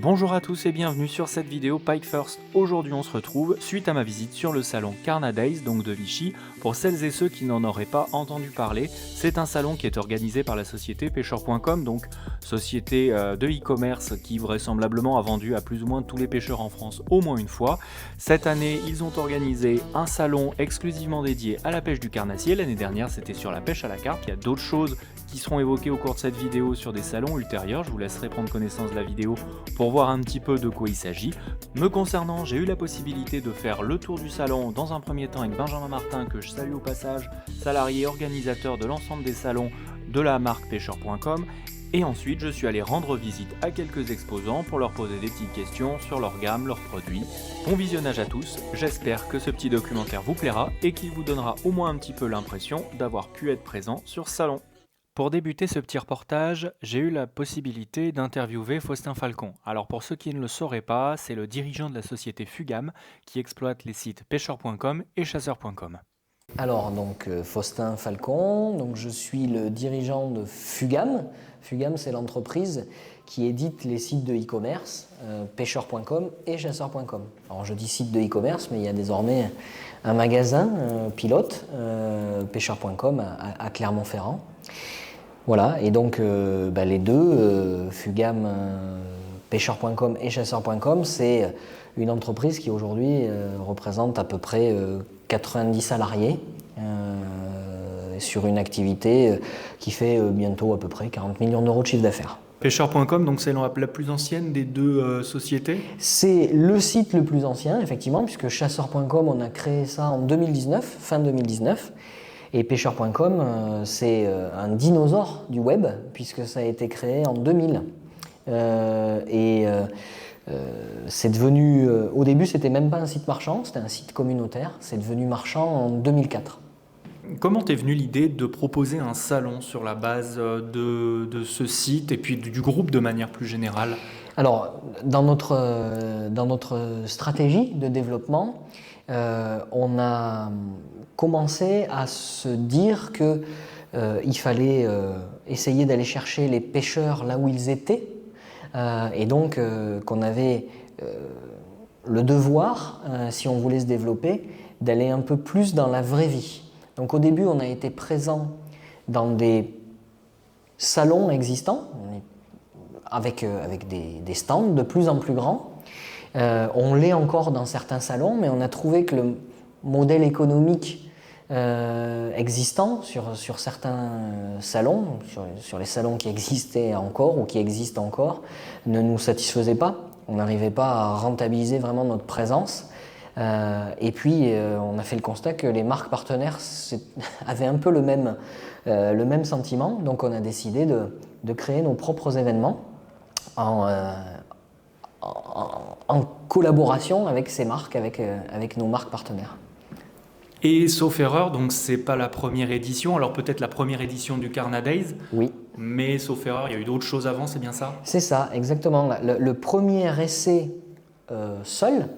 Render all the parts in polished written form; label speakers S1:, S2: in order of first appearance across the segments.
S1: Bonjour à tous et bienvenue sur cette vidéo Pike First. Aujourd'hui on se retrouve suite à ma visite sur le salon Carna Days, donc de Vichy. Pour celles et ceux qui n'en auraient pas entendu parler, c'est un salon qui est organisé par la société pêcheur.com, donc société de e-commerce qui vraisemblablement a vendu à plus ou moins tous les pêcheurs en France au moins une fois. Cette année ils ont organisé un salon exclusivement dédié à la pêche du carnassier. L'année dernière c'était sur la pêche à la carpe. Il y a d'autres choses qui seront évoquées au cours de cette vidéo sur des salons ultérieurs. Je vous laisserai prendre connaissance de la vidéo pour voir un petit peu de quoi il s'agit. Me concernant, j'ai eu la possibilité de faire le tour du salon dans un premier temps avec Benjamin Martin, que je salue au passage, salarié organisateur de l'ensemble des salons de la marque pêcheur.com. Et ensuite, je suis allé rendre visite à quelques exposants pour leur poser des petites questions sur leur gamme, leurs produits. Bon visionnage à tous, j'espère que ce petit documentaire vous plaira et qu'il vous donnera au moins un petit peu l'impression d'avoir pu être présent sur ce salon. Pour débuter ce petit reportage, j'ai eu la possibilité d'interviewer Faustin Falcon. Alors pour ceux qui ne le sauraient pas, c'est le dirigeant de la société Fugam qui exploite les sites pêcheur.com et chasseur.com.
S2: Alors Faustin Falcon, je suis le dirigeant de Fugam. Fugam, c'est l'entreprise qui édite les sites de e-commerce, pêcheur.com et chasseur.com. Alors je dis site de e-commerce, mais il y a désormais un magasin pilote, pêcheur.com à Clermont-Ferrand. Voilà, et donc les deux, Fugam, pêcheur.com et chasseur.com, c'est une entreprise qui aujourd'hui représente à peu près 90 salariés sur une activité qui fait bientôt à peu près 40 millions d'euros de chiffre d'affaires.
S1: Pêcheur.com, donc c'est la plus ancienne des deux sociétés ?
S2: C'est le site le plus ancien, effectivement, puisque chasseur.com, on a créé ça en 2019, fin 2019. Et pêcheur.com, c'est un dinosaure du web, puisque ça a été créé en 2000. C'est devenu, au début, c'était même pas un site marchand, c'était un site communautaire. C'est devenu marchand en 2004.
S1: Comment t'es venue l'idée de proposer un salon sur la base de ce site et puis du groupe de manière plus générale ?
S2: Alors, dans notre stratégie de développement, on a commencé à se dire qu'il fallait essayer d'aller chercher les pêcheurs là où ils étaient, et donc qu'on avait le devoir, si on voulait se développer, d'aller un peu plus dans la vraie vie. Donc au début, on a été présent dans des salons existants, avec des stands de plus en plus grands. On l'est encore dans certains salons, mais on a trouvé que le modèle économique existant sur certains salons, sur les salons qui existaient encore ou qui existent encore, ne nous satisfaisait pas. On n'arrivait pas à rentabiliser vraiment notre présence. Et puis on a fait le constat que les marques partenaires avaient un peu le même sentiment. Donc on a décidé de créer nos propres événements en collaboration avec ces marques, avec nos marques partenaires.
S1: Et sauf erreur, donc c'est pas la première édition, alors peut-être la première édition du Carna Days.
S2: Oui.
S1: Mais sauf erreur, il y a eu d'autres choses avant, c'est bien ça ?
S2: C'est ça, exactement. Le premier essai seul,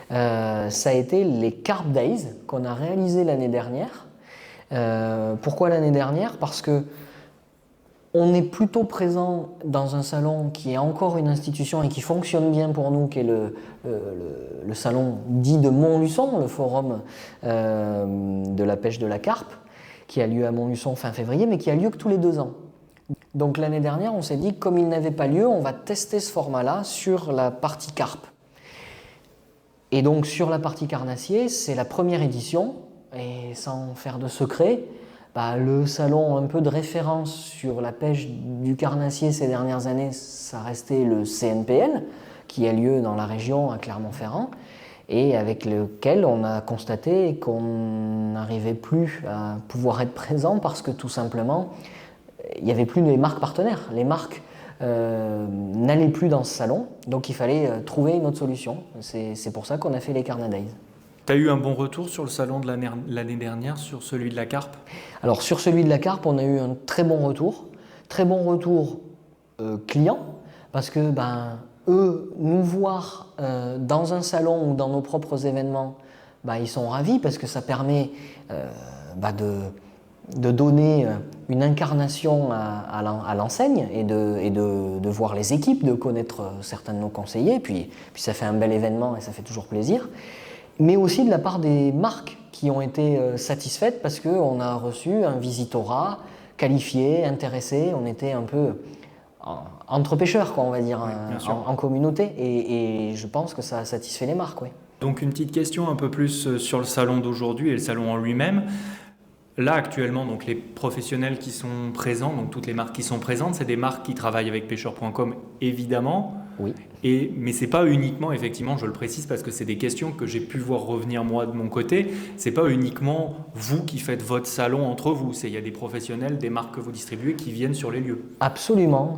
S2: ça a été les Carp Days qu'on a réalisé l'année dernière. Pourquoi l'année dernière ? Parce que on est plutôt présent dans un salon qui est encore une institution et qui fonctionne bien pour nous, qui est le salon dit de Montluçon, le forum de la pêche de la carpe, qui a lieu à Montluçon fin février, mais qui a lieu que tous les 2 ans. Donc l'année dernière, on s'est dit, comme il n'avait pas lieu, on va tester ce format-là sur la partie carpe. Et donc sur la partie carnassier, c'est la première édition, et sans faire de secret, le salon un peu de référence sur la pêche du carnassier ces dernières années, ça restait le CNPL, qui a lieu dans la région à Clermont-Ferrand, et avec lequel on a constaté qu'on n'arrivait plus à pouvoir être présent parce que tout simplement, il n'y avait plus les marques partenaires. Les marques n'allaient plus dans ce salon, donc il fallait trouver une autre solution. C'est pour ça qu'on a fait les Carna Days.
S1: Tu as eu un bon retour sur le salon de l'année dernière, sur celui de la carpe ?
S2: Alors sur celui de la carpe, on a eu un très bon retour client, parce que eux, nous voir dans un salon ou dans nos propres événements, ils sont ravis parce que ça permet de donner une incarnation à l'enseigne et de voir les équipes, de connaître certains de nos conseillers, puis ça fait un bel événement et ça fait toujours plaisir, mais aussi de la part des marques qui ont été satisfaites parce qu'on a reçu un visitorat qualifié, intéressé, on était un peu entre pêcheurs, quoi, on va dire,
S1: Oui,
S2: en communauté, et je pense que ça a satisfait les marques. Ouais.
S1: Donc une petite question un peu plus sur le salon d'aujourd'hui et le salon en lui-même. Là actuellement, donc les professionnels qui sont présents, donc toutes les marques qui sont présentes, c'est des marques qui travaillent avec pêcheurs.com évidemment.
S2: Oui.
S1: Mais c'est pas uniquement, effectivement, je le précise parce que c'est des questions que j'ai pu voir revenir moi de mon côté. C'est pas uniquement vous qui faites votre salon entre vous. Il y a des professionnels, des marques que vous distribuez qui viennent sur les lieux.
S2: Absolument.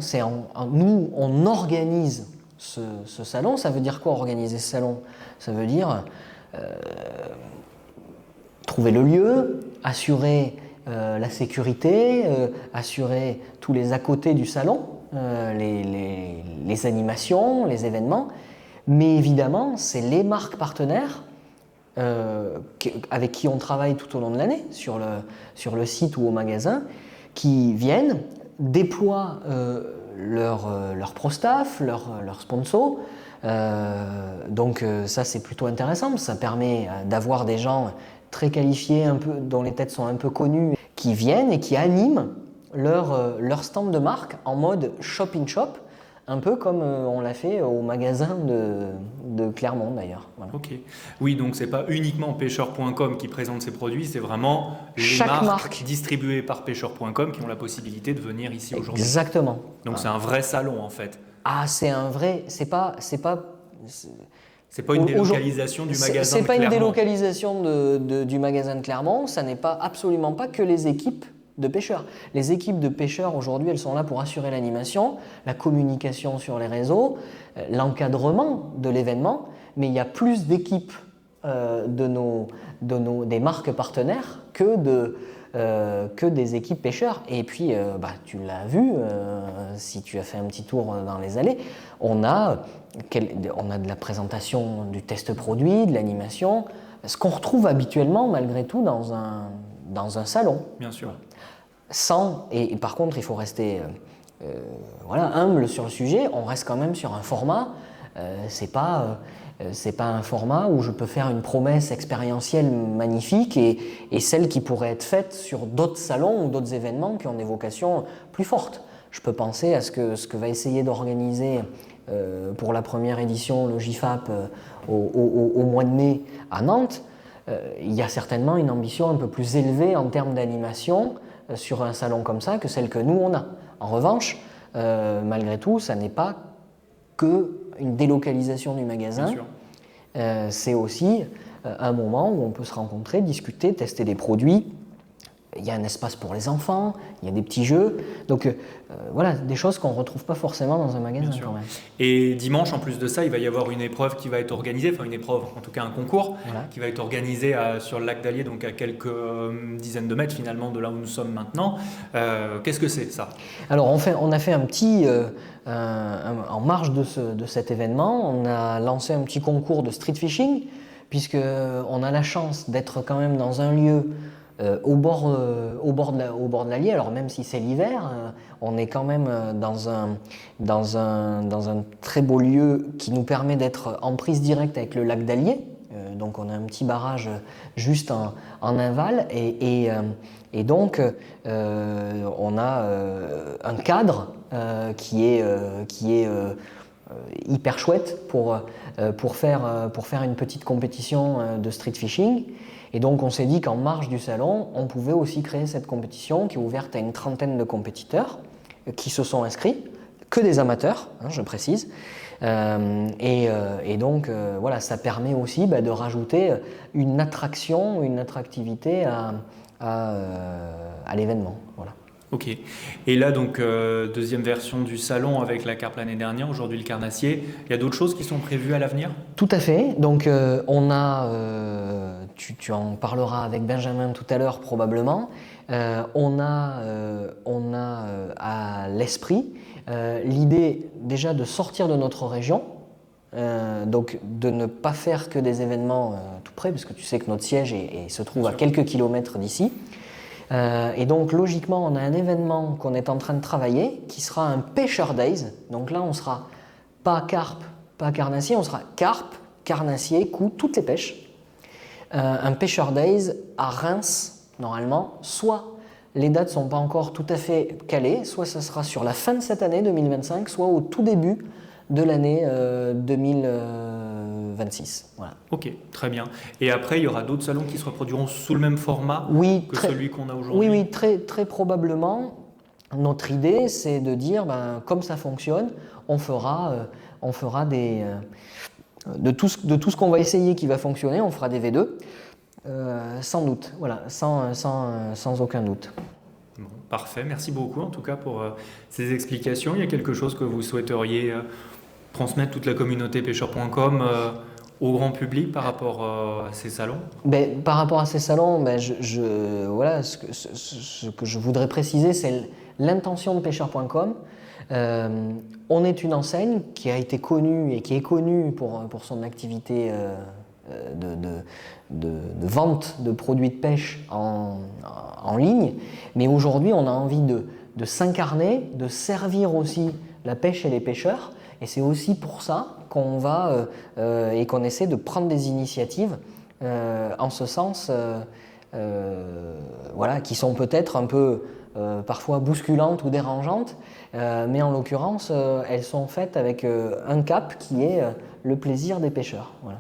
S2: Nous, on organise ce salon. Ça veut dire quoi organiser ce salon? Ça veut dire trouver le lieu, assurer la sécurité, assurer tous les à côté du salon, les animations, les événements. Mais évidemment, c'est les marques partenaires avec qui on travaille tout au long de l'année, sur le site ou au magasin, qui viennent, déploient leur pro-staff, leur sponsor. Donc ça, c'est plutôt intéressant. Ça permet d'avoir des gens très qualifiés, un peu, dont les têtes sont un peu connues, qui viennent et qui animent leur stand de marque en mode shop-in-shop, un peu comme on l'a fait au magasin de Clermont d'ailleurs. Voilà.
S1: Ok. Oui, donc c'est pas uniquement pêcheur.com qui présente ses produits, c'est vraiment les
S2: Chaque
S1: marques distribuées par pêcheur.com qui ont la possibilité de venir ici aujourd'hui.
S2: Exactement.
S1: Donc c'est un vrai salon en fait.
S2: Ah, c'est un vrai. C'est pas
S1: une délocalisation du magasin de Clermont.
S2: C'est pas une délocalisation du magasin de Clermont. Ça n'est absolument pas que les équipes de pêcheurs. Les équipes de pêcheurs aujourd'hui, elles sont là pour assurer l'animation, la communication sur les réseaux, l'encadrement de l'événement. Mais il y a plus d'équipes des marques partenaires que des équipes pêcheurs. Et puis, tu l'as vu, si tu as fait un petit tour dans les allées, on a de la présentation du test produit, de l'animation, ce qu'on retrouve habituellement malgré tout dans un salon.
S1: Bien sûr.
S2: Et par contre, il faut rester humble sur le sujet. On reste quand même sur un format. C'est pas un format où je peux faire une promesse expérientielle magnifique et celle qui pourrait être faite sur d'autres salons ou d'autres événements qui ont des vocations plus fortes. Je peux penser à ce que va essayer d'organiser pour la première édition le GIFAP au mois de mai à Nantes. Il y a certainement une ambition un peu plus élevée en termes d'animation sur un salon comme ça que celle que nous on a. En revanche, malgré tout, ça n'est pas que une délocalisation du magasin. C'est aussi un moment où on peut se rencontrer, discuter, tester des produits. Il y a un espace pour les enfants, il y a des petits jeux. Donc voilà, des choses qu'on ne retrouve pas forcément dans un magasin quand même.
S1: Et dimanche, en plus de ça, il va y avoir une épreuve qui va être organisée, enfin une épreuve, en tout cas un concours, qui va être organisé sur le lac d'Allier, donc à quelques dizaines de mètres finalement de là où nous sommes maintenant. Qu'est-ce que c'est ça?
S2: Alors on a fait un petit, en marge de cet événement, on a lancé un petit concours de street fishing, puisqu'on a la chance d'être quand même dans un lieu au bord de l'Allier. Alors même si c'est l'hiver, on est quand même dans un très beau lieu qui nous permet d'être en prise directe avec le lac d'Allier. Donc on a un petit barrage juste en aval et donc on a un cadre qui est hyper chouette pour faire une petite compétition de street fishing. Et donc on s'est dit qu'en marge du salon, on pouvait aussi créer cette compétition qui est ouverte à une trentaine de compétiteurs qui se sont inscrits, que des amateurs, je précise. Et donc voilà, ça permet aussi de rajouter une attraction, une attractivité à l'événement. Voilà.
S1: Ok. Et là, donc, deuxième version du salon avec la carpe l'année dernière, aujourd'hui le carnassier. Il y a d'autres choses qui sont prévues à l'avenir?
S2: Tout à fait. Donc, on a, tu en parleras avec Benjamin tout à l'heure probablement, on a à l'esprit l'idée déjà de sortir de notre région, donc de ne pas faire que des événements tout près, parce que tu sais que notre siège se trouve à quelques kilomètres d'ici. Et donc logiquement, on a un événement qu'on est en train de travailler qui sera un Pêcheur Days. Donc là, on sera pas carpe, pas carnassier, on sera carpe, carnassier, coup, toutes les pêches. Un Pêcheur Days à Reims, normalement, soit les dates ne sont pas encore tout à fait calées, soit ça sera sur la fin de cette année 2025, soit au tout début de l'année 2026. Voilà.
S1: Ok, très bien. Et après, il y aura d'autres salons qui se reproduiront sous le même format que celui qu'on a aujourd'hui?
S2: Oui, très, très probablement. Notre idée, c'est de dire, comme ça fonctionne, on fera de tout ce qu'on va essayer qui va fonctionner, on fera des V2, sans doute, voilà, sans aucun doute.
S1: Bon, parfait, merci beaucoup en tout cas pour ces explications. Il y a quelque chose que vous souhaiteriez transmettre toute la communauté pêcheur.com au grand public par rapport à ces salons?
S2: Par rapport à ces salons, voilà, ce que je voudrais préciser, c'est l'intention de pêcheur.com. On est une enseigne qui a été connue et qui est connue pour son activité de vente de produits de pêche en ligne, mais aujourd'hui on a envie de s'incarner, de servir aussi la pêche et les pêcheurs, et c'est aussi pour ça qu'on va et qu'on essaie de prendre des initiatives en ce sens, voilà, qui sont peut-être un peu parfois bousculantes ou dérangeantes, mais en l'occurrence elles sont faites avec un cap qui est le plaisir des pêcheurs. Voilà.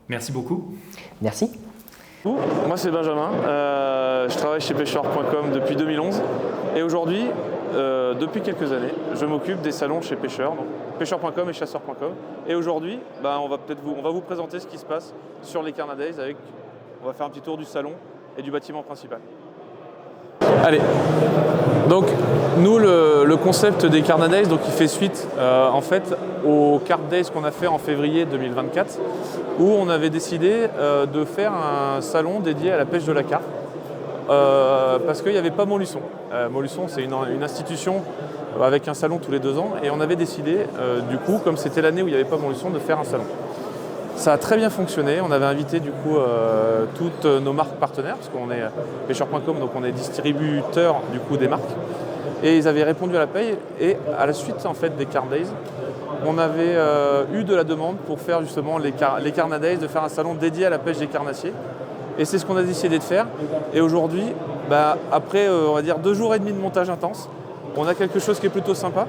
S1: Merci beaucoup.
S2: Merci.
S3: Moi c'est Benjamin, je travaille chez pêcheur.com depuis 2011 et aujourd'hui, depuis quelques années, je m'occupe des salons chez Pêcheur, donc pêcheur.com et chasseur.com. Et aujourd'hui, on va vous présenter ce qui se passe sur les Carna Days on va faire un petit tour du salon et du bâtiment principal. Allez, donc nous le concept des Carna Days, donc il fait suite en fait aux Carp Days qu'on a fait en février 2024 où on avait décidé de faire un salon dédié à la pêche de la carpe parce qu'il n'y avait pas Montluçon. Montluçon c'est une institution avec un salon tous les 2 ans et on avait décidé du coup, comme c'était l'année où il n'y avait pas Montluçon, de faire un salon. Ça a très bien fonctionné, on avait invité du coup toutes nos marques partenaires, parce qu'on est pêcheur.com, donc on est distributeur du coup des marques, et ils avaient répondu à l'appel, et à la suite en fait des Carp Days, on avait eu de la demande pour faire justement les Carna Days, de faire un salon dédié à la pêche des carnassiers, et c'est ce qu'on a décidé de faire, et aujourd'hui, après on va dire 2 jours et demi de montage intense, on a quelque chose qui est plutôt sympa.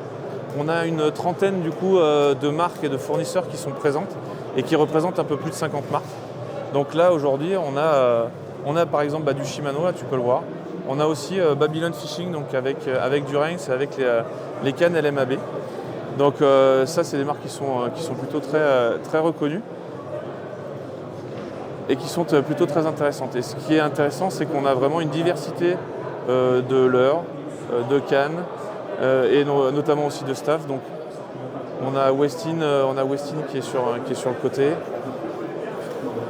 S3: On a une trentaine du coup de marques et de fournisseurs qui sont présentes et qui représentent un peu plus de 50 marques. Donc là aujourd'hui on a par exemple du Shimano, là tu peux le voir. On a aussi Babylon Fishing, donc avec du Reinx et avec les cannes LMAB. Donc ça c'est des marques qui sont plutôt très reconnues et qui sont plutôt très intéressantes. Et ce qui est intéressant, c'est qu'on a vraiment une diversité de leurres, de cannes, et notamment aussi de staff. Donc on a Westin qui est sur le côté.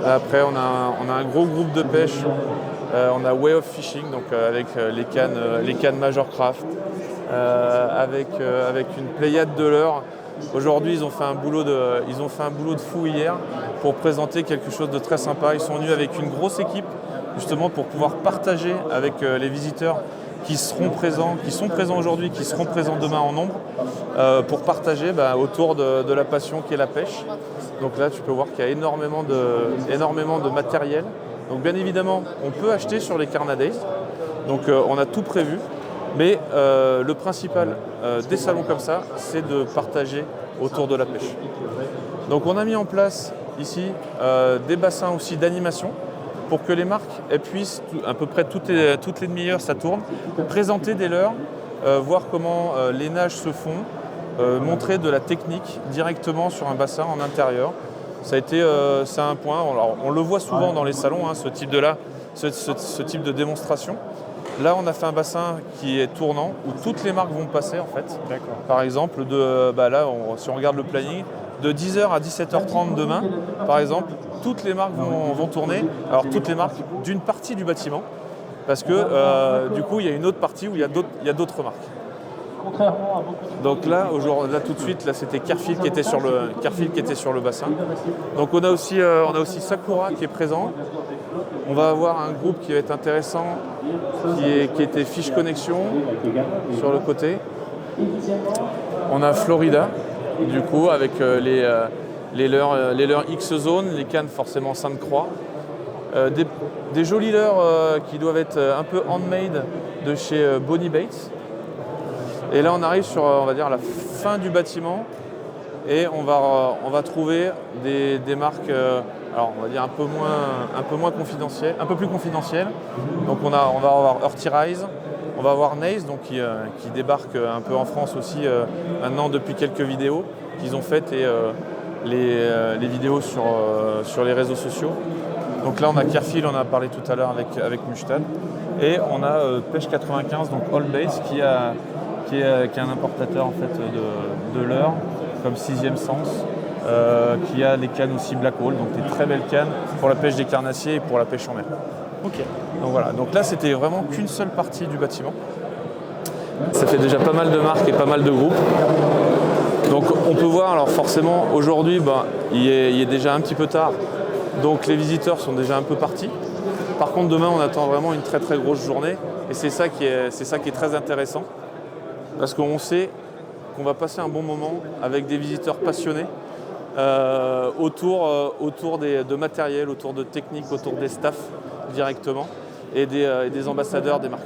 S3: Après on a un gros groupe de pêche. On a Way of Fishing, donc avec les cannes Major Craft, avec une pléiade de leurres. Aujourd'hui ils ont fait un boulot de fou hier pour présenter quelque chose de très sympa. Ils sont venus avec une grosse équipe justement pour pouvoir partager avec les visiteurs qui sont présents aujourd'hui, qui seront présents demain en nombre, pour partager autour de la passion qui est la pêche. Donc là, tu peux voir qu'il y a énormément de matériel. Donc bien évidemment, on peut acheter sur les Carna Days. Donc on a tout prévu. Mais le principal des salons comme ça, c'est de partager autour de la pêche. Donc on a mis en place ici des bassins aussi d'animation, pour que les marques puissent, à peu près toutes les demi-heures, ça tourne, présenter des leurres, voir comment les nages se font, montrer de la technique directement sur un bassin en intérieur. C'est un point, alors, on le voit souvent dans les salons, ce type de démonstration. Là, on a fait un bassin qui est tournant, où toutes les marques vont passer en fait.
S1: D'accord.
S3: Par exemple, si on regarde le planning, de 10h à 17h30 demain, par exemple, toutes les marques vont tourner. Alors toutes les marques d'une partie du bâtiment, parce que du coup il y a une autre partie où il y a d'autres marques. Donc là, là tout de suite, là c'était Carfield qui était sur le bassin. Donc on a aussi Sakura qui est présent. On va avoir un groupe qui va être intéressant, qui était Fish Connection sur le côté. On a Florida, du coup, avec les leurres X-Zone, les cannes forcément Sainte-Croix. Des jolis leurres qui doivent être un peu handmade de chez Bonnie Baits. Et là on arrive sur, on va dire, la fin du bâtiment et on va trouver des marques, alors on va dire un peu moins confidentielles, un peu plus confidentielles. Donc on va avoir Earthy Rise, on va avoir Naze, donc qui débarque un peu en France aussi maintenant depuis quelques vidéos qu'ils ont faites et les vidéos sur les réseaux sociaux. Donc là on a Carfield, on en a parlé tout à l'heure avec Mustad. Et on a Pêche 95, donc All Base, qui est un importateur en fait de leurres, comme Sixième Sens, qui a les cannes aussi Black Hole, donc des très belles cannes pour la pêche des carnassiers et pour la pêche en mer.
S1: Ok.
S3: Donc voilà, donc là c'était vraiment qu'une seule partie du bâtiment. Ça fait déjà pas mal de marques et pas mal de groupes. Donc on peut voir, alors forcément aujourd'hui il est déjà un petit peu tard, donc les visiteurs sont déjà un peu partis. Par contre demain on attend vraiment une très très grosse journée et c'est ça qui est très intéressant parce qu'on sait qu'on va passer un bon moment avec des visiteurs passionnés autour de matériel, autour de techniques, autour des staffs directement et des ambassadeurs des marques.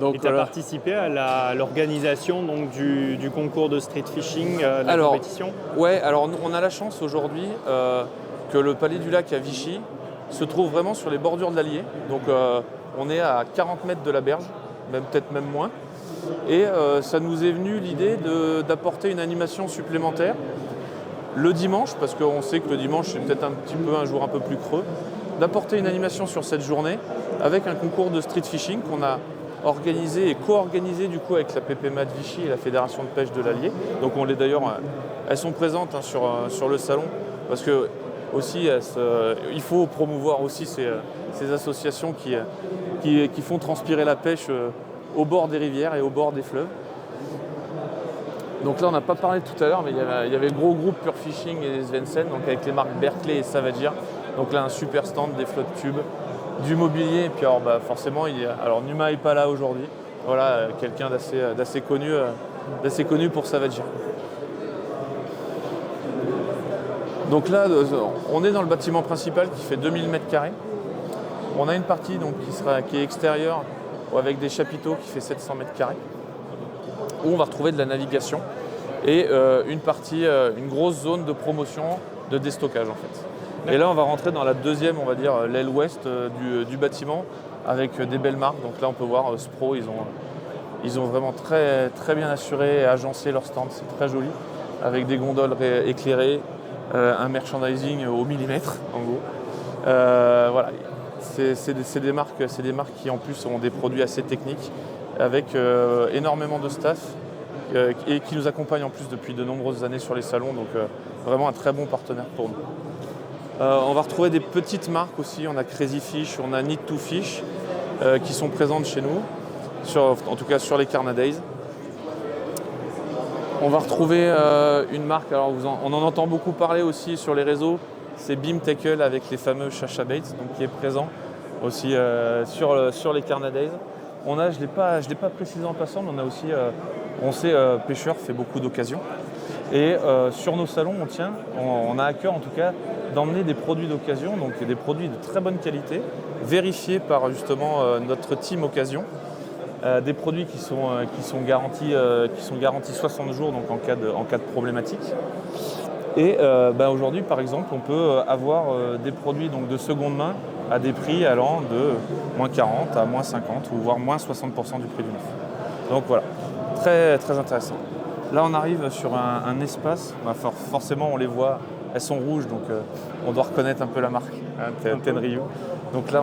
S1: Donc, et tu as participé à l'organisation du concours de street fishing, de la compétition ?
S3: Ouais, alors on a la chance aujourd'hui que le Palais du Lac à Vichy se trouve vraiment sur les bordures de l'Allier. Donc on est à 40 mètres de la berge, peut-être même moins. Et ça nous est venu l'idée d'apporter une animation supplémentaire le dimanche, parce qu'on sait que le dimanche c'est peut-être un jour un peu plus creux, d'apporter une animation sur cette journée avec un concours de street fishing qu'on a organisé et co-organisé du coup avec la PPMA de Vichy et la Fédération de pêche de l'Allier. Donc elles sont présentes sur le salon parce que aussi il faut promouvoir aussi ces associations qui font transpirer la pêche au bord des rivières et au bord des fleuves. Donc là on n'a pas parlé tout à l'heure, mais il y avait le gros groupe Pure Fishing et Svensen, donc avec les marques Berkeley et Savagear. Donc là un super stand, des flottes tubes, du mobilier, et puis alors forcément Numa n'est pas là aujourd'hui. Voilà, quelqu'un d'assez connu pour Savagear. Donc là on est dans le bâtiment principal qui fait 2000 m². On a une partie donc, qui est extérieure avec des chapiteaux qui fait 700 m², où on va retrouver de la navigation et une grosse zone de promotion, de déstockage en fait. Et là on va rentrer dans la deuxième, on va dire l'aile ouest du bâtiment avec des belles marques. Donc là on peut voir Spro, ils ont vraiment très, très bien assuré et agencé leur stand, c'est très joli, avec des gondoles éclairées, un merchandising au millimètre en gros. Voilà. C'est des marques qui en plus ont des produits assez techniques avec énormément de staff et qui nous accompagnent en plus depuis de nombreuses années sur les salons, donc vraiment un très bon partenaire pour nous. On va retrouver des petites marques aussi, on a Crazy Fish, on a Need to Fish qui sont présentes chez nous, en tout cas sur les Carna Days. On va retrouver une marque, alors on en entend beaucoup parler aussi sur les réseaux, c'est Beam Tackle avec les fameux Chacha Baits, donc qui est présent aussi sur les Carna Days. Je ne l'ai pas précisé en passant, mais on a aussi, on sait, Pêcheur fait beaucoup d'occasions. Et sur nos salons, on a à cœur en tout cas d'emmener des produits d'occasion, donc des produits de très bonne qualité, vérifiés par justement notre team occasion. Des produits qui sont garantis 60 jours, donc en cas de problématique. Et aujourd'hui, par exemple, on peut avoir des produits donc, de seconde main à des prix allant de moins 40 à moins 50 ou voire moins 60% du prix du neuf. Donc voilà, très, très intéressant. Là, on arrive sur un espace, forcément on les voit, elles sont rouges, donc on doit reconnaître un peu la marque, Tenryu. Donc là,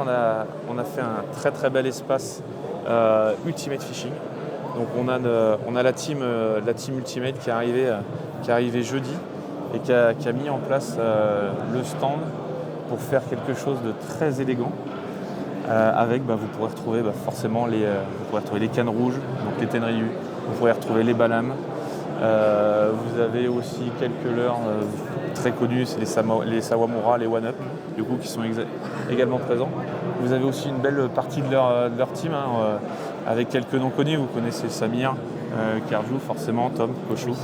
S3: on a fait un très très bel espace Ultimate Fishing. Donc on a la team Ultimate qui est arrivée jeudi et qui a mis en place le stand pour faire quelque chose de très élégant. avec vous pourrez retrouver forcément les cannes rouges, donc les Tenryu, vous pourrez retrouver les Balam. Vous avez aussi quelques leurres très connus, c'est les Sawamura, les One Up, du coup, qui sont également présents. Vous avez aussi une belle partie de leur team, avec quelques noms connus. Vous connaissez Samir, Kerjou, forcément, Tom, Kochou.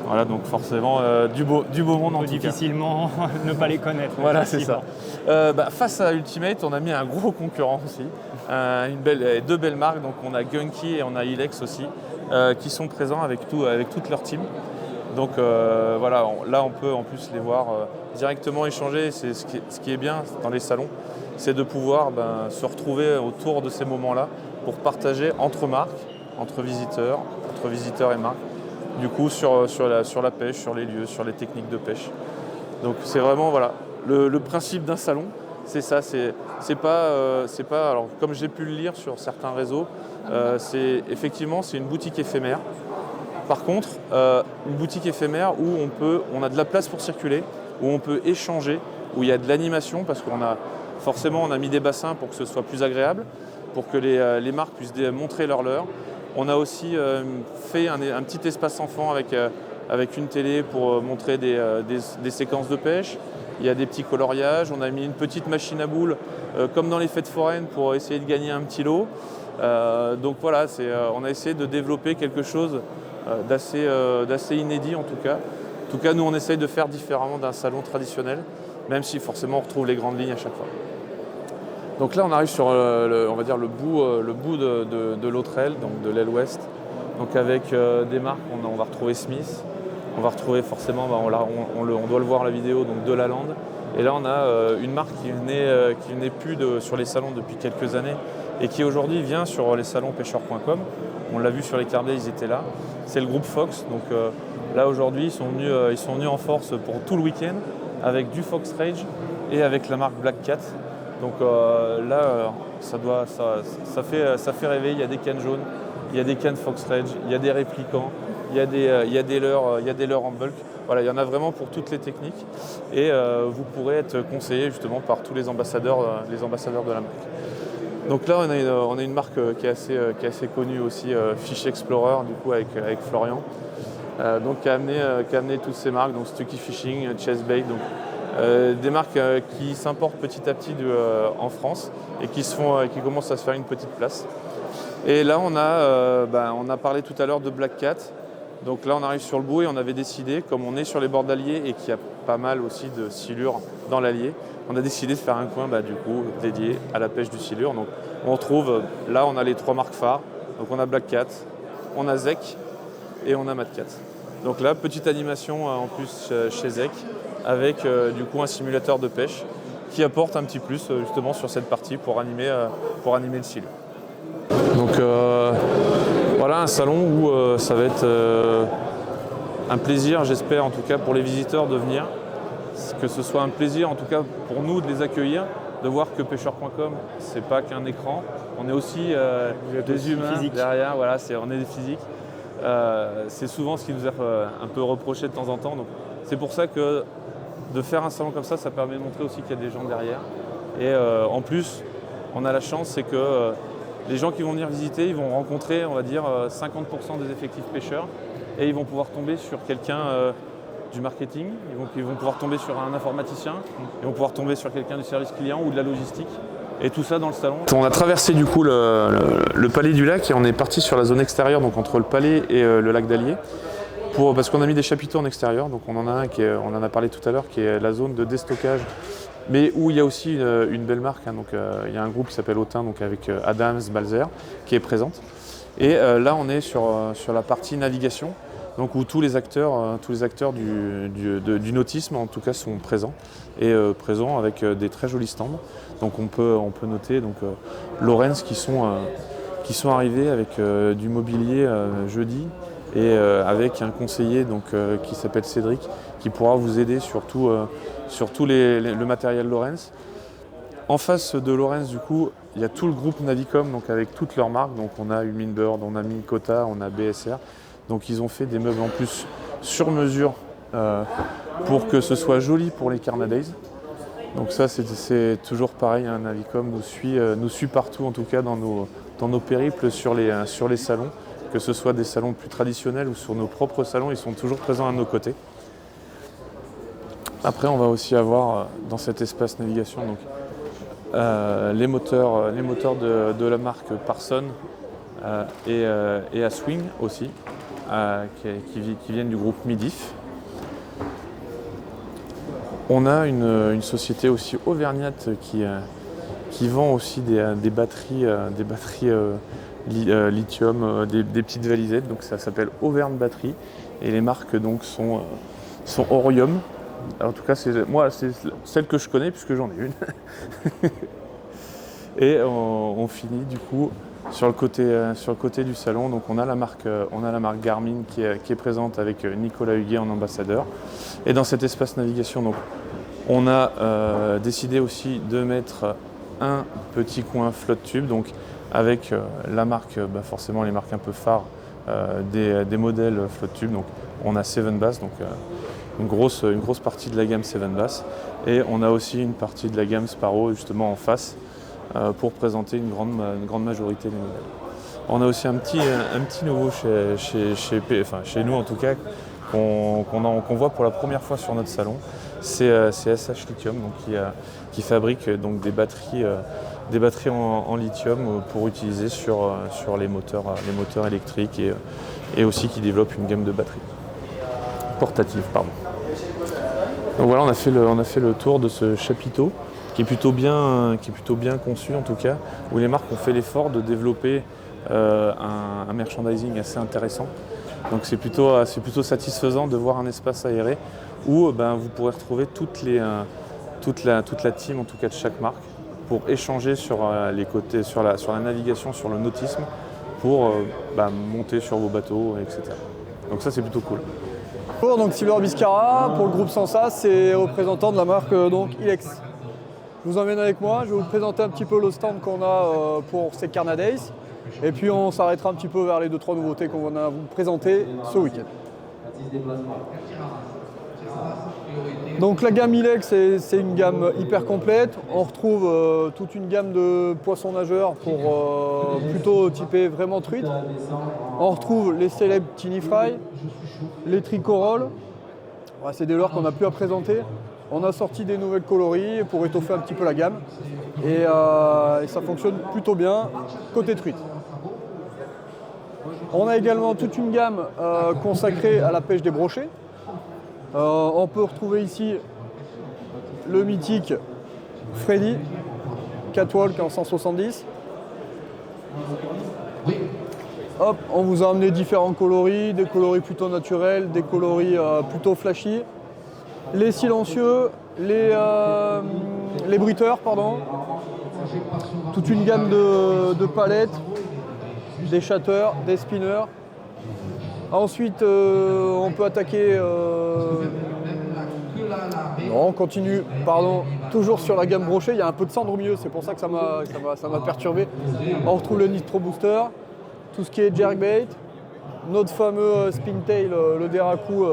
S3: Voilà, donc forcément du beau monde en tout cas.
S1: Difficilement ne pas les connaître.
S3: Voilà, c'est ça. Face à Ultimate, on a mis un gros concurrent aussi, deux belles marques. Donc on a Gunky et on a Ilex aussi, qui sont présents avec toute leur team. Donc voilà, là on peut en plus les voir directement échanger. C'est ce qui est bien dans les salons, c'est de pouvoir se retrouver autour de ces moments-là pour partager entre marques, entre visiteurs et marques. Du coup, sur la pêche, sur les lieux, sur les techniques de pêche. Donc c'est vraiment le principe d'un salon, c'est ça. C'est pas alors comme j'ai pu le lire sur certains réseaux, c'est une boutique éphémère. Par contre, une boutique éphémère où on a de la place pour circuler, où on peut échanger, où il y a de l'animation parce qu'on a mis des bassins pour que ce soit plus agréable, pour que les marques puissent montrer leur leurre. On a aussi fait un petit espace enfant avec une télé pour montrer des séquences de pêche. Il y a des petits coloriages. On a mis une petite machine à boules comme dans les fêtes foraines pour essayer de gagner un petit lot. Donc voilà, on a essayé de développer quelque chose d'assez inédit en tout cas. En tout cas, nous on essaye de faire différemment d'un salon traditionnel, même si forcément on retrouve les grandes lignes à chaque fois. Donc là, on arrive sur on va dire le bout de l'autre aile, donc de l'aile ouest. Donc avec des marques, on va retrouver Smith. On va retrouver forcément, on doit le voir la vidéo, donc de la Lande. Et là, on a une marque qui venait plus sur les salons depuis quelques années et qui aujourd'hui vient sur les salons pêcheurs.com. On l'a vu sur les carnets, ils étaient là. C'est le groupe Fox. Donc là, aujourd'hui, ils sont venus en force pour tout le week-end avec du Fox Rage et avec la marque Black Cat. Donc là, ça fait rêver. Il y a des cannes jaunes, il y a des cannes Fox Rage, il y a des réplicants, il y a des leurres en bulk. Voilà, il y en a vraiment pour toutes les techniques. Et vous pourrez être conseillé justement par tous les ambassadeurs de la marque. Donc là, on a une marque qui est assez connue aussi, Fish Explorer, du coup avec Florian. Donc qui a amené toutes ces marques, donc Stucky Fishing, Chessbait. Donc, des marques qui s'importent petit à petit en France et qui commencent à se faire une petite place. Et là, on a parlé tout à l'heure de Black Cat. Donc là, on arrive sur le bout et on avait décidé, comme on est sur les bords d'Allier et qu'il y a pas mal aussi de silures dans l'Allier, on a décidé de faire un coin du coup dédié à la pêche du silure. Donc on retrouve, là, on a les trois marques phares. Donc on a Black Cat, on a Zek et on a Mad Cat. Donc là, petite animation en plus chez Zek, avec du coup un simulateur de pêche qui apporte un petit plus justement sur cette partie pour animer le silure. Donc voilà un salon où ça va être un plaisir, j'espère en tout cas pour les visiteurs de venir, que ce soit un plaisir en tout cas pour nous de les accueillir, de voir que pêcheurs.com c'est pas qu'un écran, on est aussi des humains physiques. Derrière, voilà, on est des physiques. C'est souvent ce qui nous est un peu reproché de temps en temps. Donc c'est pour ça que de faire un salon comme ça permet de montrer aussi qu'il y a des gens derrière. Et en plus, on a la chance, c'est que les gens qui vont venir visiter, ils vont rencontrer, on va dire, 50% des effectifs pêcheurs et ils vont pouvoir tomber sur quelqu'un du marketing, ils vont pouvoir tomber sur un informaticien, ils vont pouvoir tomber sur quelqu'un du service client ou de la logistique. Et tout ça dans le salon. On a traversé du coup le palais du lac et on est parti sur la zone extérieure, donc entre le palais et le lac d'Allier. Parce qu'on a mis des chapiteaux en extérieur, donc on en a un on en a parlé tout à l'heure, qui est la zone de déstockage, mais où il y a aussi une belle marque. Donc il y a un groupe qui s'appelle Autun, donc avec Adams, Balzer, qui est présente. Et là, on est sur la partie navigation, donc où tous les acteurs du nautisme, en tout cas, sont présents et présents avec des très jolis stands. Donc on peut noter Lawrence qui sont arrivés avec du mobilier jeudi. Et avec un conseiller qui s'appelle Cédric, qui pourra vous aider sur tout le matériel Lawrence. En face de Lawrence, du coup, il y a tout le groupe Navicom, donc avec toutes leurs marques. Donc on a Huminbird, on a Minkota, on a BSR. Donc ils ont fait des meubles en plus sur mesure pour que ce soit joli pour les Carnadays. Donc ça c'est toujours pareil, hein, Navicom nous suit partout, en tout cas dans nos périples sur les salons, que ce soit des salons plus traditionnels ou sur nos propres salons, ils sont toujours présents à nos côtés. Après on va aussi avoir dans cet espace navigation donc, les moteurs de la marque Parson et Aswing aussi, qui viennent du groupe Midif. On a une société aussi auvergnate qui vend aussi des batteries lithium, des petites valisettes, donc ça s'appelle Auvergne Batterie et les marques donc sont Orium. En tout cas c'est celle que je connais puisque j'en ai une. Et on finit du coup sur le côté du salon, donc on a la marque Garmin qui est présente avec Nicolas Huguet en ambassadeur. Et dans cet espace navigation, donc, on a décidé aussi de mettre un petit coin flotte tube, donc avec la marque, forcément les marques un peu phares des modèles flotte tube. Donc on a Seven Bass, donc une grosse partie de la gamme Seven Bass, et on a aussi une partie de la gamme Sparrow justement en face pour présenter une grande majorité des modèles. On a aussi un petit nouveau chez nous en tout cas, qu'on voit pour la première fois sur notre salon, c'est SH Lithium donc, qui fabrique donc, des batteries en lithium pour utiliser sur les moteurs électriques et aussi qui développe une gamme de batteries portatives. Donc voilà, on a fait le tour de ce chapiteau qui est plutôt bien conçu en tout cas, où les marques ont fait l'effort de développer un merchandising assez intéressant. Donc c'est plutôt satisfaisant de voir un espace aéré où vous pourrez retrouver toute la team en tout cas de chaque marque pour échanger sur les côtés, sur la navigation, sur le nautisme, pour monter sur vos bateaux, etc. Donc ça c'est plutôt cool.
S4: Bonjour, donc Silver Biscara pour le groupe Sansa, c'est représentant de la marque donc Ilex. Je vous emmène avec moi, je vais vous présenter un petit peu le stand qu'on a pour ces Carna Days. Et puis on s'arrêtera un petit peu vers les 2-3 nouveautés qu'on va vous présenter ce week-end. Donc la gamme Ilex, c'est une gamme hyper complète. On retrouve toute une gamme de poissons nageurs pour plutôt typés vraiment truites. On retrouve les célèbres Tiny Fry, les tricorolles. Ouais, c'est des leurres qu'on n'a plus à présenter. On a sorti des nouvelles coloris pour étoffer un petit peu la gamme. Et ça fonctionne plutôt bien côté truite. On a également toute une gamme consacrée à la pêche des brochets. On peut retrouver ici le mythique Freddy, Catwalk en 170. Hop, on vous a amené différents coloris, des coloris plutôt naturels, des coloris plutôt flashy. Les silencieux, les bruiteurs, pardon. Toute une gamme de palettes, des shatters, des spinners. Ensuite, on peut attaquer... Non, on continue, pardon, toujours sur la gamme brochet. Il y a un peu de cendre au milieu, c'est pour ça que ça m'a perturbé. On retrouve le Nitro Booster, tout ce qui est jerkbait, notre fameux Spintail, le Deraku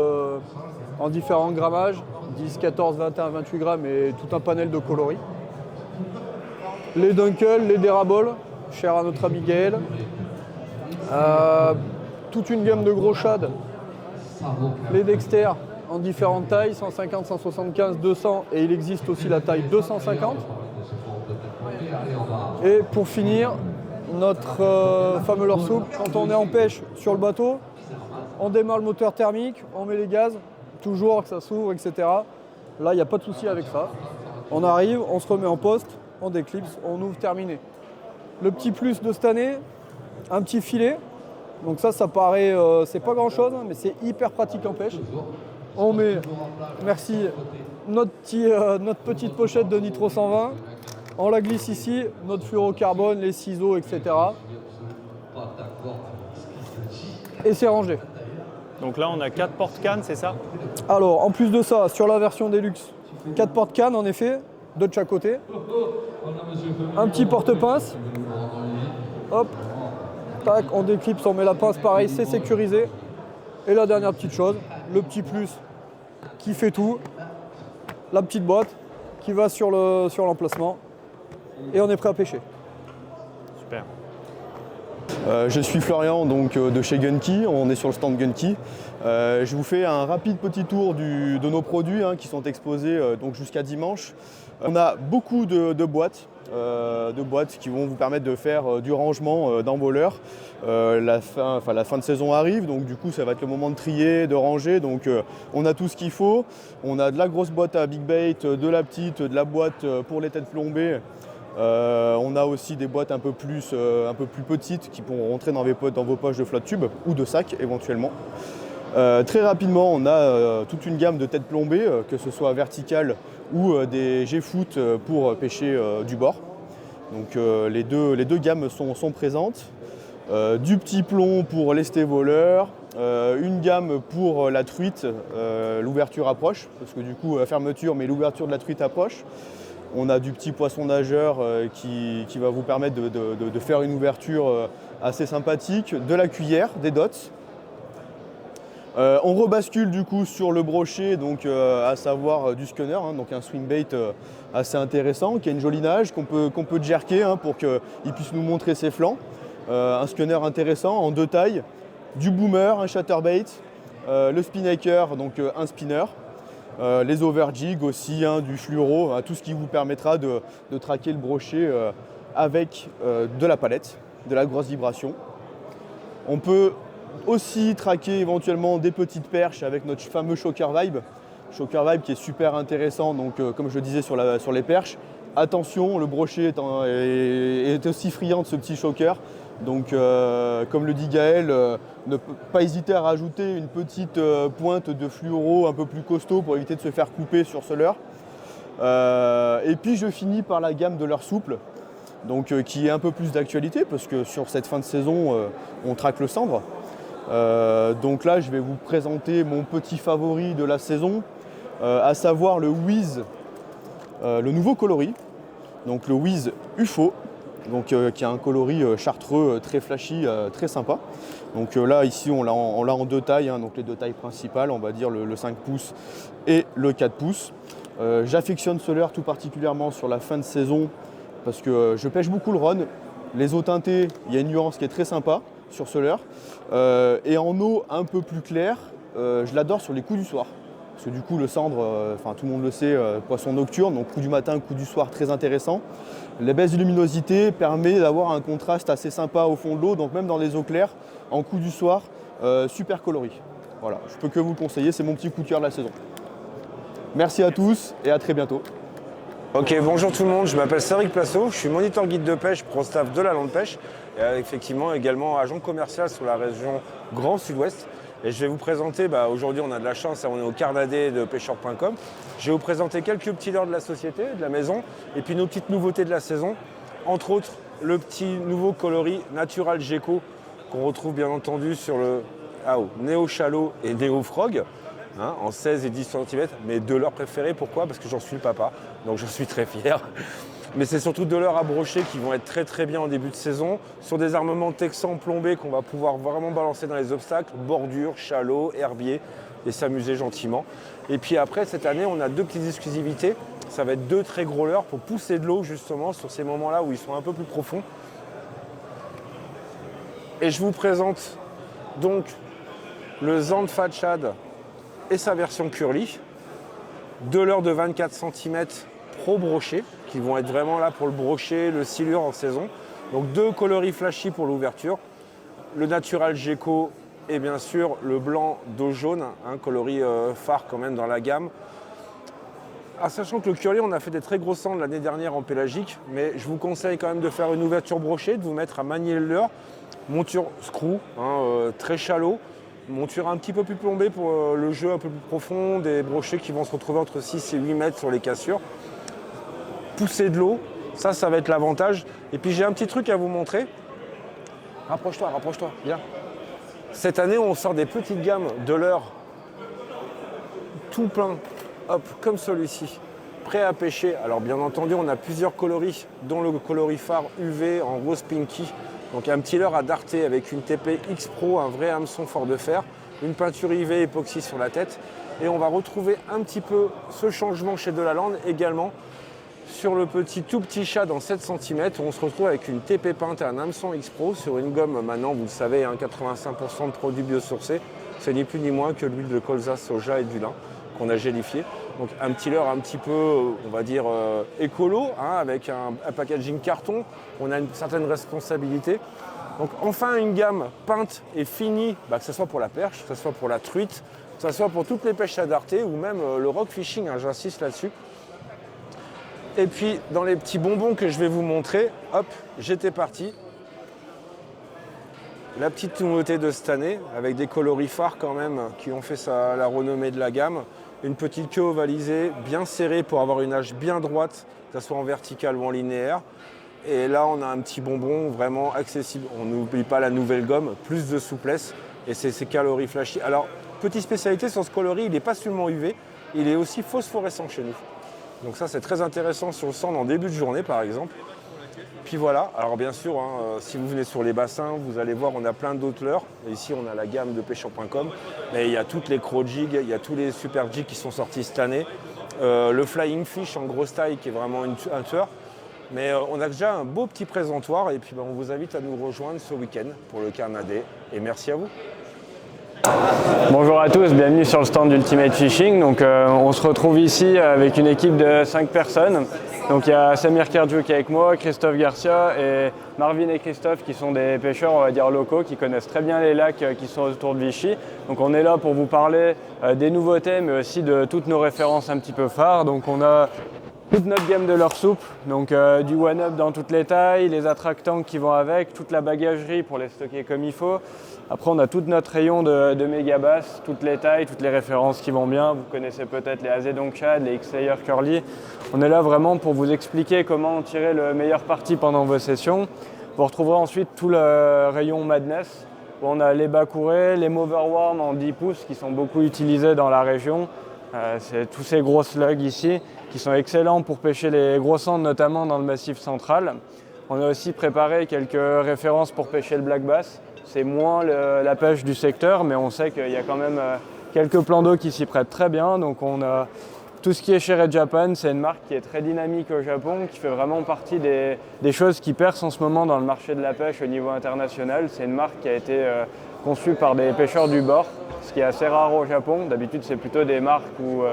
S4: en différents grammages, 10, 14, 21, 28 grammes et tout un panel de coloris. Les Dunkel, les Derabol, chers à notre ami Gaël. Toute une gamme de gros shad, les Dexter en différentes tailles, 150, 175, 200 et il existe aussi la taille 250. Et pour finir, notre fameux leurre souple, quand on est en pêche sur le bateau, on démarre le moteur thermique, on met les gaz, toujours que ça s'ouvre, etc. Là, il n'y a pas de souci avec ça. On arrive, on se remet en poste, on déclipse, on ouvre, terminé. Le petit plus de cette année, un petit filet. Donc ça paraît, c'est pas grand chose, mais c'est hyper pratique en pêche. On met, merci, notre petite pochette de Nitro 120. On la glisse ici, notre fluorocarbone, les ciseaux, etc. Et c'est rangé.
S1: Donc là, on a 4 porte-cannes, c'est ça?
S4: Alors, en plus de ça, sur la version Deluxe, 4 porte-cannes en effet, 2 de chaque côté. Un petit porte-pince. Hop. Tac, on déclipse, on met la pince pareil, c'est sécurisé. Et la dernière petite chose, le petit plus qui fait tout, la petite boîte qui va sur l'emplacement et on est prêt à pêcher.
S1: Super.
S5: Je suis Florian donc, de chez Gunky, on est sur le stand Gunky. Je vous fais un rapide petit tour de nos produits qui sont exposés donc jusqu'à dimanche. On a beaucoup de boîtes qui vont vous permettre de faire du rangement dans vos leurres. La fin de saison arrive, donc du coup ça va être le moment de trier, de ranger. Donc on a tout ce qu'il faut. On a de la grosse boîte à big bait, de la petite, de la boîte pour les têtes plombées. On a aussi des boîtes un peu plus petites qui pourront rentrer dans vos poches de flotte tube ou de sac éventuellement. Très rapidement, on a toute une gamme de têtes plombées, que ce soit verticales ou des G-foot pour pêcher du bord. Donc les deux gammes sont présentes. Du petit plomb pour lesté voleur, une gamme pour la truite, l'ouverture approche, parce que du coup fermeture mais l'ouverture de la truite approche. On a du petit poisson nageur qui va vous permettre de faire une ouverture assez sympathique, de la cuillère, des dots. On rebascule du coup sur le brochet, donc à savoir du scunner, donc un swing bait assez intéressant, qui a une jolie nage qu'on peut jerker pour qu'il puisse nous montrer ses flancs. Un scunner intéressant en 2 tailles, du boomer, un chatterbait, le spinnaker, donc un spinner. Les overjigs aussi, du fluoro, tout ce qui vous permettra de traquer le brochet avec de la palette, de la grosse vibration. On peut aussi traquer éventuellement des petites perches avec notre fameux Shocker Vibe. Shocker Vibe qui est super intéressant, donc comme je le disais sur les perches. Attention, le brochet est aussi friand de ce petit shocker. Donc comme le dit Gaël, ne pas hésiter à rajouter une petite pointe de fluoro un peu plus costaud pour éviter de se faire couper sur ce leurre. Et puis je finis par la gamme de leurre souple, donc qui est un peu plus d'actualité parce que sur cette fin de saison, on traque le cendre. Donc là, je vais vous présenter mon petit favori de la saison, à savoir le Wiz, le nouveau coloris, donc le Wiz UFO, donc, qui a un coloris chartreux très flashy, très sympa. Donc là, ici, on l'a en 2 tailles, donc les 2 tailles principales, on va dire le 5 pouces et le 4 pouces. J'affectionne ce leurre tout particulièrement sur la fin de saison parce que je pêche beaucoup le ron. Les eaux teintées, il y a une nuance qui est très sympa sur ce leurre. Et en eau un peu plus claire, je l'adore sur les coups du soir. Parce que du coup, le cendre, tout le monde le sait, poisson nocturne, donc coup du matin, coup du soir, très intéressant. La baisse de luminosité permet d'avoir un contraste assez sympa au fond de l'eau, donc même dans les eaux claires, en coup du soir, super coloris. Voilà, je peux que vous le conseiller, c'est mon petit coup de cœur de la saison. Merci à tous et à très bientôt.
S6: Ok, bonjour tout le monde, je m'appelle Cédric Placeau, je suis moniteur guide de pêche pro staff de la Lande Pêche et effectivement également agent commercial sur la région Grand Sud-Ouest. Et je vais vous présenter, aujourd'hui on a de la chance, on est au carnadet de pêcheurs.com. Je vais vous présenter quelques petits leurres de la société, de la maison, et puis nos petites nouveautés de la saison. Entre autres, le petit nouveau coloris Natural Gecko qu'on retrouve bien entendu sur le Neo Shallow et Neo Frog. En 16 et 10 cm, mes 2 leurres préférés. Pourquoi? Parce que j'en suis le papa, donc j'en suis très fier. Mais c'est surtout 2 leurres à brocher qui vont être très très bien en début de saison, sur des armements texans plombés qu'on va pouvoir vraiment balancer dans les obstacles, bordure, shallow, herbier, et s'amuser gentiment. Et puis après, cette année, on a 2 petites exclusivités. Ça va être 2 très gros leurres pour pousser de l'eau justement sur ces moments-là où ils sont un peu plus profonds. Et je vous présente donc le Zand Fat Shad et sa version curly, 2 leurres de 24 cm pro brochet, qui vont être vraiment là pour le brochet, le silure en saison. Donc 2 coloris flashy pour l'ouverture, le Natural Gecko et bien sûr le blanc d'eau jaune, coloris phare quand même dans la gamme. Sachant que le curly, on a fait des très gros cendres l'année dernière en pélagique, mais je vous conseille quand même de faire une ouverture brochée, de vous mettre à manier le leurre, monture screw, très shallow, monture un petit peu plus plombée pour le jeu un peu plus profond, des brochets qui vont se retrouver entre 6 et 8 mètres sur les cassures. Pousser de l'eau, ça va être l'avantage. Et puis j'ai un petit truc à vous montrer. Rapproche-toi, viens. Cette année, on sort des petites gammes de leurres tout plein, comme celui-ci, prêt à pêcher. Alors bien entendu, on a plusieurs coloris, dont le coloris phare UV en rose pinky. Donc un petit leurre à darter avec une TP X Pro, un vrai hameçon fort de fer. une peinture IV époxy sur la tête. Et on va retrouver un petit peu ce changement chez Delaland également sur le tout petit chat dans 7 cm. On se retrouve avec une TP peinte et un hameçon X Pro sur une gomme, maintenant vous le savez, 85% de produits biosourcés. C'est ni plus ni moins que l'huile de colza, soja et du lin qu'on a gélifié. Donc un petit leurre un petit peu, on va dire, écolo, avec un packaging carton. On a une certaine responsabilité. Donc enfin une gamme peinte et finie, que ce soit pour la perche, que ce soit pour la truite, que ce soit pour toutes les pêches à darté ou même le rock fishing, j'insiste là-dessus. Et puis dans les petits bonbons que je vais vous montrer, hop, j'étais parti. La petite nouveauté de cette année, avec des coloris phares quand même, qui ont fait la renommée de la gamme. Une petite queue ovalisée, bien serrée pour avoir une hache bien droite, que ce soit en vertical ou en linéaire. Et là, on a un petit bonbon vraiment accessible. On n'oublie pas la nouvelle gomme, plus de souplesse et c'est ces calories flashy. Alors, petite spécialité sur ce coloris, il n'est pas seulement UV, il est aussi phosphorescent chez nous. Donc ça, c'est très intéressant sur le stand en début de journée, par exemple. Puis voilà, alors bien sûr, si vous venez sur les bassins, vous allez voir, on a plein d'autres leurres. Ici, on a la gamme de pêcheurs.com, mais il y a toutes les Crow Jig, il y a tous les super jigs qui sont sortis cette année. Le Flying Fish en grosse taille, qui est vraiment un tueur. Mais on a déjà un beau petit présentoir et puis on vous invite à nous rejoindre ce week-end pour le Carnaday. Et merci à vous.
S7: Bonjour à tous, bienvenue sur le stand d'Ultimate Fishing. Donc, on se retrouve ici avec une équipe de 5 personnes. Donc, il y a Samir Kerdiou qui est avec moi, Christophe Garcia et Marvin et Christophe qui sont des pêcheurs, on va dire, locaux, qui connaissent très bien les lacs qui sont autour de Vichy. Donc on est là pour vous parler des nouveautés, mais aussi de toutes nos références un petit peu phares. Donc on a toute notre gamme de leurres souples, donc du one-up dans toutes les tailles, les attractants qui vont avec, toute la bagagerie pour les stocker comme il faut. Après, on a tout notre rayon de méga basses, toutes les tailles, toutes les références qui vont bien. Vous connaissez peut-être les AZ Dongshad, les X-Layer Curly. On est là vraiment pour vous expliquer comment tirer le meilleur parti pendant vos sessions. Vous retrouverez ensuite tout le rayon Madness, où on a les Bakouré, les Moverworm en 10 pouces qui sont beaucoup utilisés dans la région. C'est tous ces gros slugs ici qui sont excellents pour pêcher les gros sandres, notamment dans le massif central. On a aussi préparé quelques références pour pêcher le black bass. C'est moins la pêche du secteur, mais on sait qu'il y a quand même quelques plans d'eau qui s'y prêtent très bien. Donc on a tout ce qui est chez Red Japan, c'est une marque qui est très dynamique au Japon, qui fait vraiment partie des choses qui percent en ce moment dans le marché de la pêche au niveau international. C'est une marque qui a été conçue par des pêcheurs du bord, ce qui est assez rare au Japon. D'habitude, c'est plutôt des marques où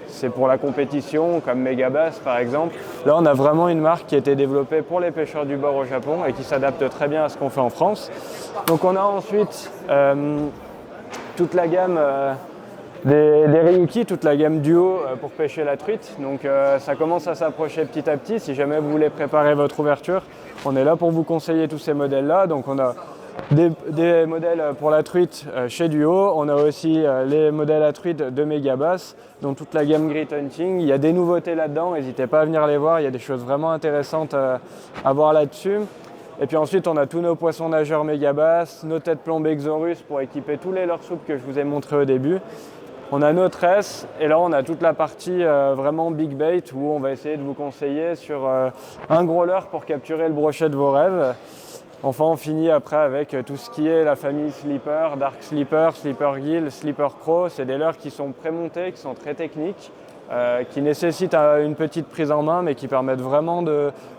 S7: c'est pour la compétition, comme Megabass par exemple. Là, on a vraiment une marque qui a été développée pour les pêcheurs du bord au Japon et qui s'adapte très bien à ce qu'on fait en France. Donc on a ensuite toute la gamme des Ryuki, toute la gamme duo pour pêcher la truite. Donc ça commence à s'approcher petit à petit. Si jamais vous voulez préparer votre ouverture, on est là pour vous conseiller tous ces modèles-là. Donc on a des modèles pour la truite chez Duo. On a aussi les modèles à truite de Megabass, dont toute la gamme Great Hunting. Il y a des nouveautés là-dedans, n'hésitez pas à venir les voir. Il y a des choses vraiment intéressantes à voir là-dessus. Et puis ensuite, on a tous nos poissons nageurs Megabass, nos têtes plombées Xorus pour équiper tous les leurres souples que je vous ai montré au début. On a nos tresses et là, on a toute la partie vraiment big bait où on va essayer de vous conseiller sur un gros leurre pour capturer le brochet de vos rêves. Enfin, on finit après avec tout ce qui est la famille Sleeper, Dark Sleeper, Sleeper Gill, Sleeper Pro. C'est des leurres qui sont prémontés, qui sont très techniques, qui nécessitent une petite prise en main, mais qui permettent vraiment,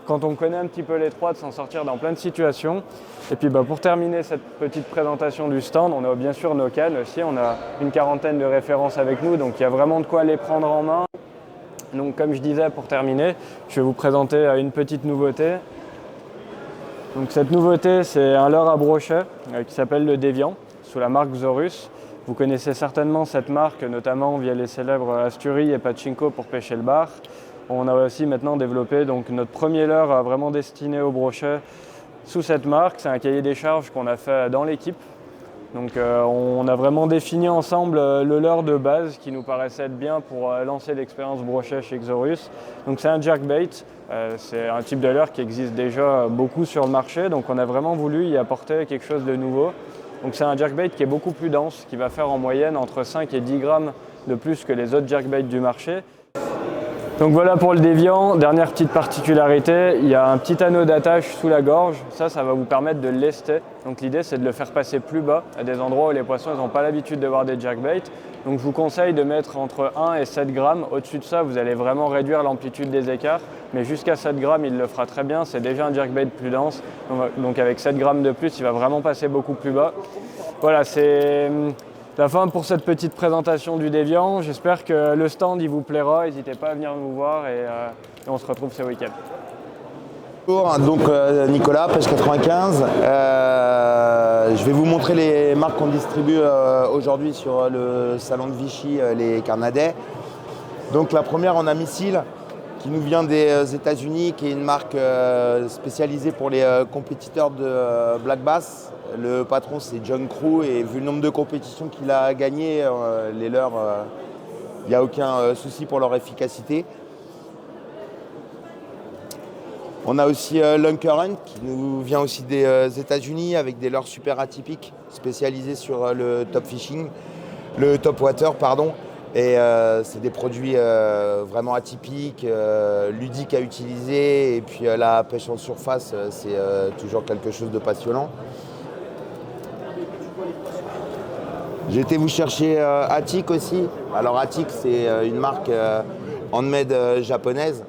S7: quand on connaît un petit peu les trois, de s'en sortir dans plein de situations. Et puis pour terminer cette petite présentation du stand, on a bien sûr nos cannes aussi. On a une quarantaine de références avec nous, donc il y a vraiment de quoi les prendre en main. Donc comme je disais, pour terminer, je vais vous présenter une petite nouveauté. Donc cette nouveauté, c'est un leurre à brochet qui s'appelle le Déviant, sous la marque Xorus. Vous connaissez certainement cette marque, notamment via les célèbres Astury et Pachinko pour pêcher le bar. On a aussi maintenant développé donc, notre premier leurre vraiment destiné au brochet sous cette marque. C'est un cahier des charges qu'on a fait dans l'équipe. Donc on a vraiment défini ensemble le leurre de base qui nous paraissait être bien pour lancer l'expérience brochet chez Xorus. Donc c'est un jerkbait, c'est un type de leurre qui existe déjà beaucoup sur le marché, donc on a vraiment voulu y apporter quelque chose de nouveau. Donc c'est un jerkbait qui est beaucoup plus dense, qui va faire en moyenne entre 5 et 10 grammes de plus que les autres jerkbaits du marché. Donc voilà pour le déviant. Dernière petite particularité, il y a un petit anneau d'attache sous la gorge. Ça va vous permettre de le lester. Donc l'idée, c'est de le faire passer plus bas à des endroits où les poissons n'ont pas l'habitude de voir des jerkbaits. Donc je vous conseille de mettre entre 1 et 7 grammes. Au-dessus de ça, vous allez vraiment réduire l'amplitude des écarts. Mais jusqu'à 7 grammes, il le fera très bien. C'est déjà un jerkbait plus dense. Donc avec 7 grammes de plus, il va vraiment passer beaucoup plus bas. Voilà, c'est la fin pour cette petite présentation du déviant. J'espère que le stand il vous plaira. N'hésitez pas à venir nous voir et on se retrouve ce week-end.
S8: Bonjour, donc Nicolas, Pêche 95. Je vais vous montrer les marques qu'on distribue aujourd'hui sur le salon de Vichy, les Carnadais. Donc la première en amicile, qui nous vient des États-Unis, qui est une marque spécialisée pour les compétiteurs de Black Bass. Le patron c'est John Crew et vu le nombre de compétitions qu'il a gagné, les leurs, il n'y a aucun souci pour leur efficacité. On a aussi l'Uncurrent qui nous vient aussi des États-Unis avec des leurres super atypiques spécialisés sur le top fishing, le top water pardon. Et c'est des produits vraiment atypiques, ludiques à utiliser. Et puis la pêche en surface, c'est toujours quelque chose de passionnant. J'ai été vous chercher Attic aussi. Alors Attic, c'est une marque handmade japonaise,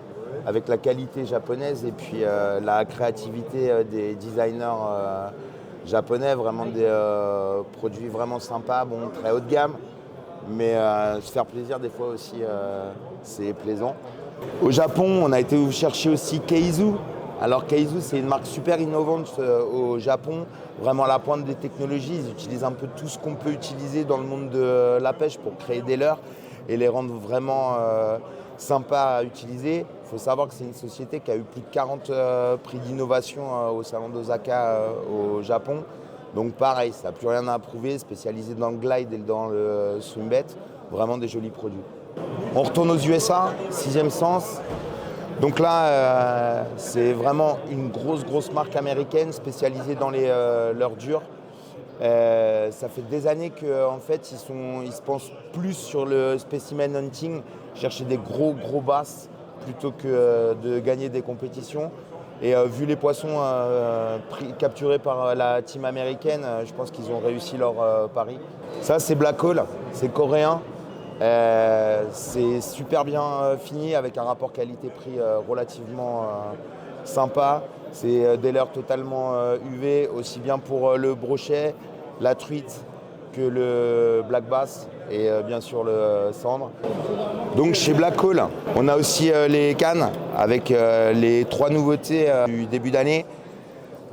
S8: avec la qualité japonaise et puis la créativité des designers japonais. Vraiment des produits vraiment sympas, bon, très haut de gamme. Mais se faire plaisir des fois aussi, c'est plaisant. Au Japon, on a été vous chercher aussi Keizu. Alors Keizu, c'est une marque super innovante au Japon, vraiment à la pointe des technologies. Ils utilisent un peu tout ce qu'on peut utiliser dans le monde de la pêche pour créer des leurres et les rendre vraiment sympas à utiliser. Il faut savoir que c'est une société qui a eu plus de 40 prix d'innovation au salon d'Osaka au Japon. Donc pareil, ça n'a plus rien à approuver, spécialisé dans le glide et dans le swimbait. Vraiment des jolis produits. On retourne aux USA, Sixième Sens. Donc là, c'est vraiment une grosse marque américaine spécialisée dans les leurres dures. Ça fait des années qu'en fait, ils se pensent plus sur le specimen hunting, chercher des gros basses plutôt que de gagner des compétitions. Et vu les poissons capturés par la team américaine, je pense qu'ils ont réussi leur pari. Ça, c'est Black Hole, c'est coréen. C'est super bien fini avec un rapport qualité-prix relativement sympa. C'est des leurres totalement UV, aussi bien pour le brochet, la truite que le black bass et bien sûr le cendre. Donc chez Black Hole, on a aussi les cannes avec les 3 nouveautés du début d'année.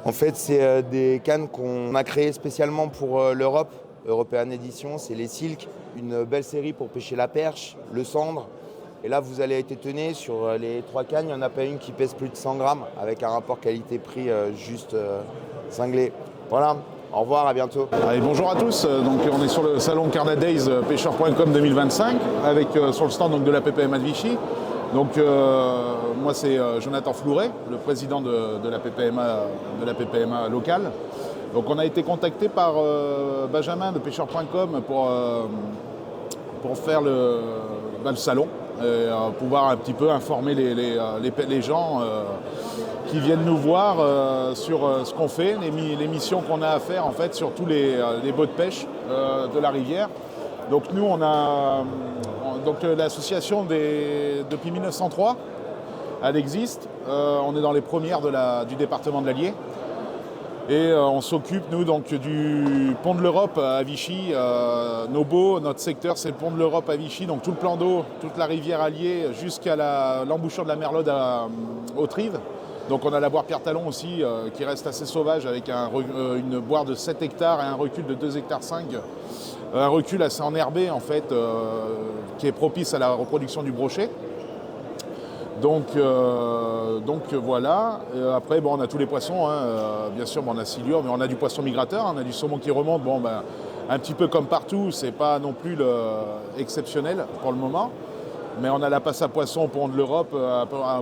S8: En fait, c'est des cannes qu'on a créées spécialement pour l'Europe. European Edition, c'est les Silk, une belle série pour pêcher la perche, le cendre. Et là, vous allez être étonné, sur les 3 cannes, il n'y en a pas une qui pèse plus de 100 grammes, avec un rapport qualité-prix juste cinglé. Voilà, au revoir, à bientôt.
S9: Allez, bonjour à tous, donc on est sur le salon Carnadays pêcheur.com 2025, avec sur le stand donc, de la PPMA de Vichy. Donc moi c'est Jonathan Flouret, le président de la PPMA locale. Donc on a été contacté par Benjamin de pêcheur.com pour faire le salon, et pouvoir un petit peu informer les gens qui viennent nous voir sur ce qu'on fait, les missions qu'on a à faire en fait sur tous les boats de pêche de la rivière. Donc nous on a l'association depuis 1903, elle existe, on est dans les premières du département de l'Allier. Et on s'occupe, nous, donc, du pont de l'Europe à Vichy. Notre secteur, c'est le pont de l'Europe à Vichy, donc tout le plan d'eau, toute la rivière Allier, jusqu'à l'embouchure de la Merlode aux Trives. Donc on a la boire Pierre Talon aussi, qui reste assez sauvage, avec une boire de 7 hectares et un recul de 2,5 hectares. Un recul assez enherbé, en fait, qui est propice à la reproduction du brochet. Donc voilà. Après, on a tous les poissons, bien sûr, on a silure, mais on a du poisson migrateur, on a du saumon qui remonte. Un petit peu comme partout, c'est pas non plus exceptionnel pour le moment. Mais on a la passe à poisson au pont de l'Europe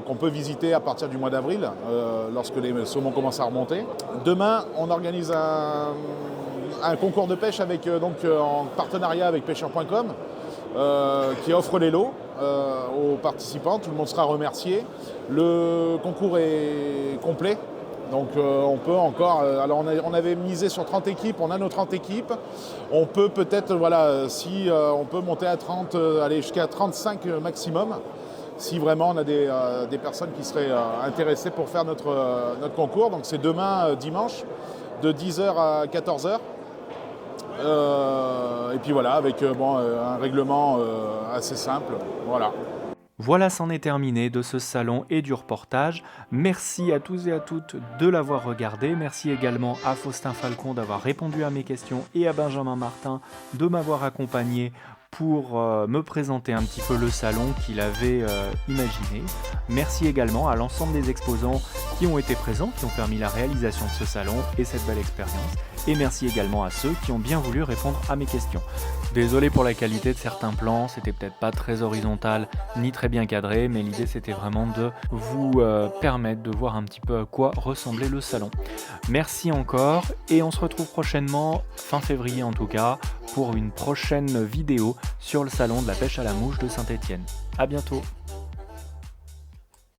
S9: qu'on peut visiter à partir du mois d'avril, lorsque les saumons commencent à remonter. Demain, on organise un concours de pêche en partenariat avec pêcheur.com. qui offre les lots aux participants. Tout le monde sera remercié. Le concours est complet. Donc on peut encore, alors on avait misé sur 30 équipes, on a nos 30 équipes. On peut peut-être, voilà, si on peut monter à 30, aller jusqu'à 35 maximum, si vraiment on a des personnes qui seraient intéressées pour faire notre concours. Donc c'est demain, dimanche, de 10h à 14h. Et puis voilà, avec un règlement assez simple, voilà.
S1: Voilà, c'en est terminé de ce salon et du reportage. Merci à tous et à toutes de l'avoir regardé. Merci également à Faustin Falcon d'avoir répondu à mes questions et à Benjamin Martin de m'avoir accompagné pour me présenter un petit peu le salon qu'il avait imaginé. Merci également à l'ensemble des exposants qui ont été présents, qui ont permis la réalisation de ce salon et cette belle expérience. Et merci également à ceux qui ont bien voulu répondre à mes questions. Désolé pour la qualité de certains plans, c'était peut-être pas très horizontal ni très bien cadré, mais l'idée c'était vraiment de vous permettre de voir un petit peu à quoi ressemblait le salon. Merci encore et on se retrouve prochainement, fin février en tout cas, pour une prochaine vidéo sur le salon de la pêche à la mouche de Saint-Étienne. À bientôt.